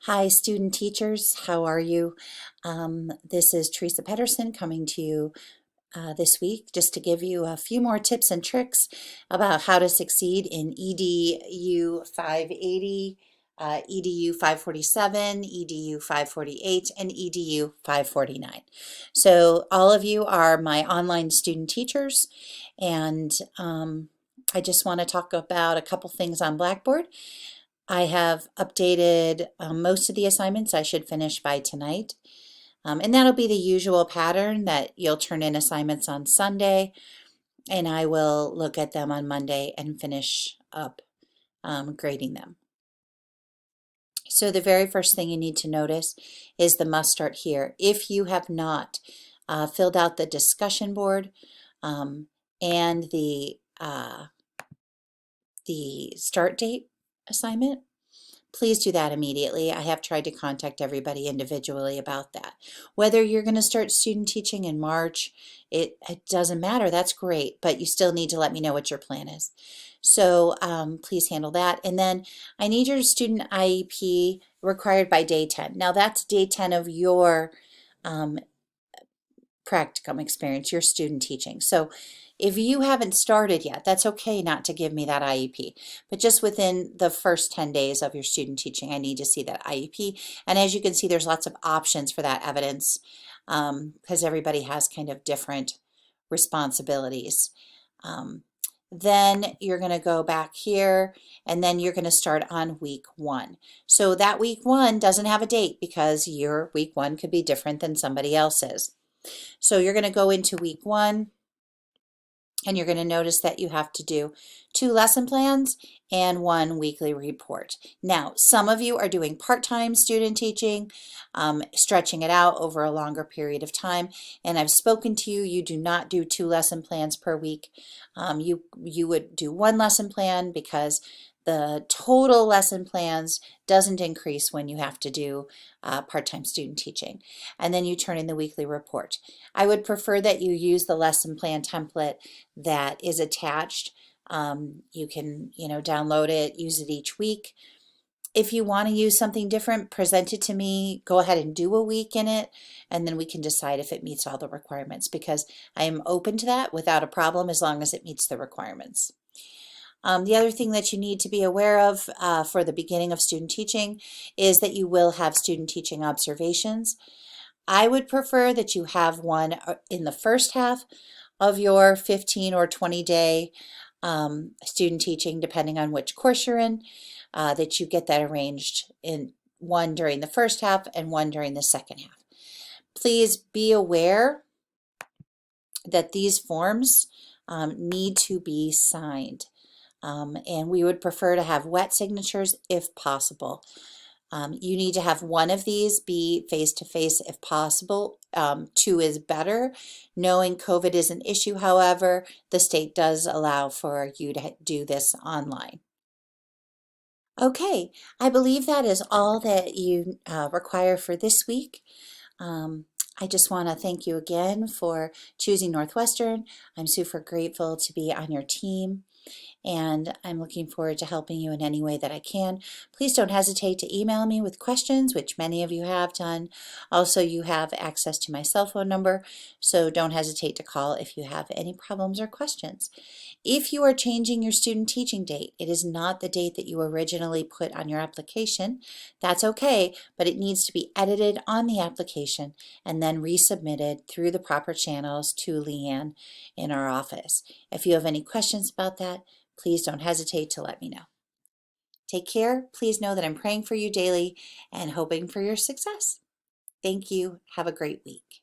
Hi, student teachers. How are you? This is Teresa Pedersen coming to you this week just to give you a few more tips and tricks about how to succeed in EDU 580, EDU 547, EDU 548, and EDU 549. So all of you are my online student teachers, and I just want to talk about a couple things on Blackboard. I have updated most of the assignments I should finish by tonight. And that'll be the usual pattern that you'll turn in assignments on Sunday, and I will look at them on Monday and finish up grading them. So the very first thing you need to notice is the must start here. If you have not filled out the discussion board and the start date assignment, please do that immediately. I have tried to contact everybody individually about that. Whether you're going to start student teaching in March, it doesn't matter. That's great, but you still need to let me know what your plan is. So please handle that. And then I need your student IEP required by day 10. Now that's day 10 of your practicum experience, your student teaching. So if you haven't started yet, that's okay not to give me that IEP, but just within the first 10 days of your student teaching, I need to see that IEP. And as you can see, there's lots of options for that evidence because everybody has kind of different responsibilities. Then you're going to go back here and then you're going to start on week 1. So that week 1 doesn't have a date because your week 1 could be different than somebody else's. So you're going to go into week 1 and you're going to notice that you have to do 2 lesson plans and 1 weekly report. Now, some of you are doing part-time student teaching, stretching it out over a longer period of time, and I've spoken to you. You do not do 2 lesson plans per week. You would do 1 lesson plan because the total lesson plans doesn't increase when you have to do part-time student teaching. And then you turn in the weekly report. I would prefer that you use the lesson plan template that is attached. You can, download it, use it each week. If you want to use something different, present it to me. Go ahead and do a week in it, and then we can decide if it meets all the requirements, because I am open to that without a problem as long as it meets the requirements. The other thing that you need to be aware of for the beginning of student teaching is that you will have student teaching observations. I would prefer that you have one in the first half of your 15 or 20 day student teaching, depending on which course you're in, that you get that arranged in one during the first half and one during the second half. Please be aware that these forms need to be signed. And we would prefer to have wet signatures if possible. You need to have one of these be face-to-face if possible. 2 is better. Knowing COVID is an issue, however, the state does allow for you to do this online. Okay, I believe that is all that you require for this week. I just want to thank you again for choosing Northwestern. I'm super grateful to be on your team, and I'm looking forward to helping you in any way that I can. Please don't hesitate to email me with questions, which many of you have done. Also, you have access to my cell phone number, so don't hesitate to call if you have any problems or questions. If you are changing your student teaching date, it is not the date that you originally put on your application. That's okay, but it needs to be edited on the application and then resubmitted through the proper channels to Leanne in our office. If you have any questions about that, please don't hesitate to let me know. Take care. Please know that I'm praying for you daily and hoping for your success. Thank you. Have a great week.